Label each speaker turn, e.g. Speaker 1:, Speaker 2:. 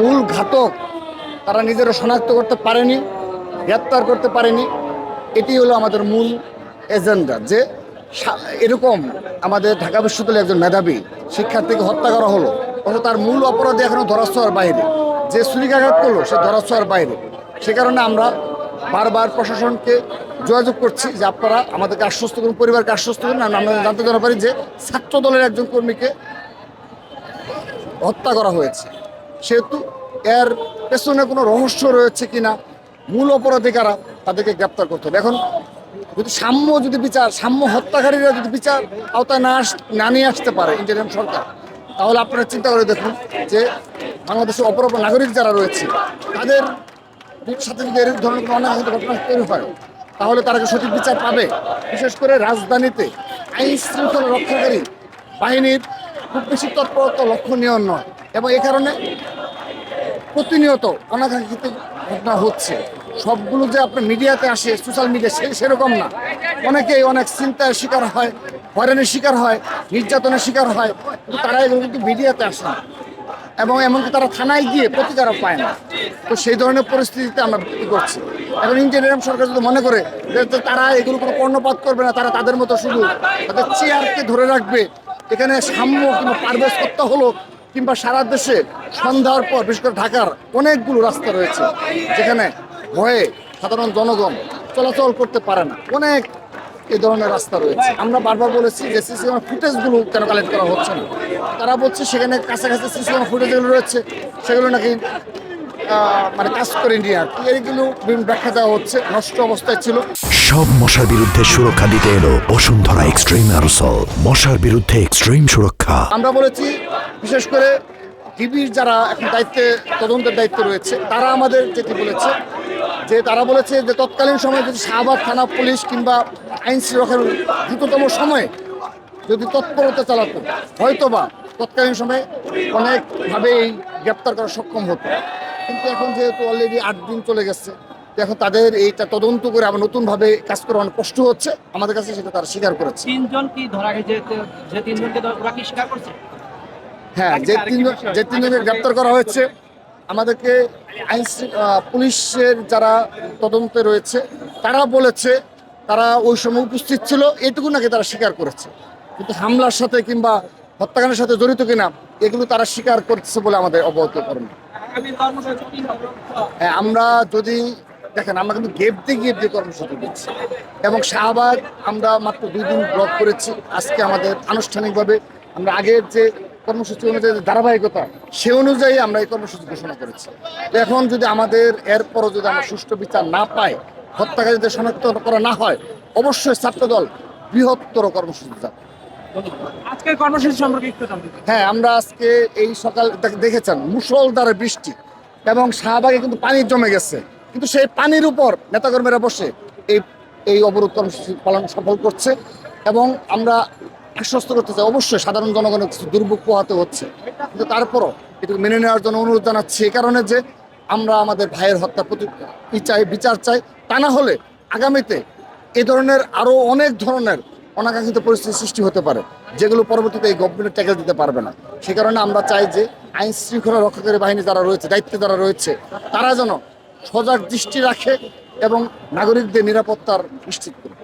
Speaker 1: মূল ঘাতক তারা নিজেরা শনাক্ত করতে পারেনি, গ্রেপ্তার করতে পারেনি। এটি হলো আমাদের মূল এজেন্ডা, যে এরকম আমাদের ঢাকা বিশ্ববিদ্যালয়ের একজন মেধাবী শিক্ষার্থীকে হত্যা করা হলো, অথচ তার মূল অপরাধী এখনও ধরাছোঁয়ার বাইরে, যে ছুরিকাঘাত করলো সে ধরাছোঁয়ার বাইরে। সে কারণে আমরা বারবার প্রশাসনকে যোগাযোগ করছি যে আপনারা আমাদেরকে আশ্বস্ত করুন, পরিবারকে আশ্বস্ত করুন। আমরা জানতে জানা পারি যে ছাত্র দলের একজন কর্মীকে হত্যা করা হয়েছে, সেহেতু এর পেছনে কোনো রহস্য রয়েছে কিনা, মূল অপরাধী কারা, তাদেরকে গ্রেপ্তার করতে হবে। এখন যদি সাম্য হত্যাকারীরা যদি বিচার আওতায় না নিয়ে আসতে পারে ইন্টারিম সরকার, তাহলে আপনারা চিন্তা করে দেখুন যে বাংলাদেশের অপর নাগরিক যারা রয়েছে তাদের সাথে যদি এর ধরনের কোনো অনাকাঙ্ক্ষিত ঘটনা তৈরি হয়, তাহলে তারা কি সঠিক বিচার পাবে? বিশেষ করে রাজধানীতে আইন শৃঙ্খলা রক্ষাকারী বাহিনীর খুব বেশি তৎপরতা লক্ষণীয় নয়, এবং এ কারণে প্রতিনিয়ত অনাকাঙ্ক্ষিত ঘটনা হচ্ছে। সবগুলো যে আপনার মিডিয়াতে আসে, সোশ্যাল মিডিয়া, সেরকম না। অনেকেই অনেক চিন্তার শিকার হয়, হয়রানির শিকার হয়, নির্যাতনের শিকার হয়, কিন্তু তারা এগুলো কিন্তু মিডিয়াতে আসে না, এবং এমনকি তারা থানায় গিয়ে প্রতিকারও পায় না। তো সেই ধরনের পরিস্থিতিতে আমরা কী করছি। এখন ইন্টারিম সরকার যদি মনে করে যে তারা এগুলো কোনো কর্ণপাত করবে না, তারা তাদের মতো শুধু তাদের চেয়ারকে ধরে রাখবে, এখানে সাম্য কিংবা পারভেজ হত্যা হলো, কিংবা সারা দেশে সন্ধ্যার পর বিশেষ করে ঢাকার অনেকগুলো রাস্তা রয়েছে যেখানে ভয়ে সাধারণ জনগণ চলাচল করতে পারে না, অনেক এই ধরনের রাস্তা রয়েছে। আমরা বারবার বলেছি যে সিসি ক্যামেরা ফুটেজগুলো কেন কালেক্ট করা হচ্ছে না। তারা বলছে সেখানে কাছাকাছি সিসি ক্যামেরা ফুটেজ যেগুলো রয়েছে সেগুলো নাকি মানে কাজ করে নিয়ে আর এইগুলো বিভিন্ন ব্যাখ্যা দেওয়া হচ্ছে, নষ্ট অবস্থায় ছিল।
Speaker 2: সব মশার বিরুদ্ধে সুরক্ষা দিতে এলো বসুন্ধরা এক্সট্রিম অ্যারোসল, মশার বিরুদ্ধে এক্সট্রিম সুরক্ষা।
Speaker 1: আমরা বলেছি বিশেষ করে ডিবির যারা এখন তদন্তের দায়িত্বে রয়েছে, তারা আমাদের যেটি বলেছে যে তারা বলেছে যে তৎকালীন সময়ে যদি শাহবাগ থানা পুলিশ কিংবা আইন শৃঙ্খলার দ্রুততম সময়ে যদি তৎপরতা চালাতো, হয়তোবা তৎকালীন সময়ে অনেকভাবে এই গ্রেপ্তার করা সক্ষম হতো। কিন্তু এখন যেহেতু অলরেডি 8 দিন চলে গেছে, এখন তাদের এইটা তদন্ত করে আবার নতুনভাবে কাজ করা অনেক কষ্ট হচ্ছে। আমাদের কাছে সেটা তারা স্বীকার করেছে।
Speaker 3: 3 জন কি ধরা গেছে, যে 3 জনকে ওরা কি স্বীকার করছে?
Speaker 1: হ্যাঁ, যে তিনজনকে গ্রেপ্তার করা হয়েছে, আমাদেরকে পুলিশের যারা তদন্তে রয়েছে তারা বলেছে তারা ওই সময় উপস্থিত ছিল, এটুকু নাকি তারা স্বীকার করেছে। কিন্তু হামলার সাথে কিংবা হত্যাকাণ্ডের সাথে জড়িত কিনা এগুলো তারা স্বীকার করছে বলে আমাদের অবগত করেন। হ্যাঁ, আমরা যদি দেখেন, আমরা কিন্তু গেপ দিয়ে কর্মসূচি দিচ্ছি, এবং শাহবাগ আমরা মাত্র 2 দিন ব্লক করেছি। আজকে আমাদের আনুষ্ঠানিকভাবে আমরা আগের যে কর্মসূচি অনুযায়ী ধারাবাহিকতা, সে অনুযায়ী আমরা এই কর্মসূচি ঘোষণা করেছি। এখন যদি আমাদের এরপরও যদি আমরা সুষ্ঠু বিচার না পাই, হত্যাকারীদের শনাক্ত করা না হয়, অবশ্যই ছাত্রদল বৃহত্তর কর্মসূচি যাবে।
Speaker 3: আজকের কর্মসূচি সম্পর্কে একটু জানতে চাই।
Speaker 1: হ্যাঁ, আমরা আজকে এই সকাল দেখেছেন মুষলধারে বৃষ্টি, এবং শাহবাগে কিন্তু পানি জমে গেছে, কিন্তু সেই পানির উপর নেতাকর্মীরা বসে এই অবরোধ কর্মসূচি পালন সফল করছে। এবং আমরা আশ্বস্ত করতে চাই, অবশ্যই সাধারণ জনগণের কিছু দুর্ভোগ পোহাতে হচ্ছে, কিন্তু তারপরও এটুকু মেনে নেওয়ার জন্য অনুরোধ জানাচ্ছি। এই কারণে যে আমরা আমাদের ভাইয়ের হত্যা বিচার চাই। তা না হলে আগামীতে এ ধরনের আরও অনেক ধরনের অনাকাঙ্ক্ষিত পরিস্থিতি সৃষ্টি হতে পারে, যেগুলো পরবর্তীতে এই গভর্নমেন্ট ট্যাকেল দিতে পারবে না। সে কারণে আমরা চাই যে আইন শৃঙ্খলা রক্ষাকারী বাহিনী যারা রয়েছে, দায়িত্বে যারা রয়েছে, তারা যেন সজাগ দৃষ্টি রাখে এবং নাগরিকদের নিরাপত্তার নিশ্চিত করে।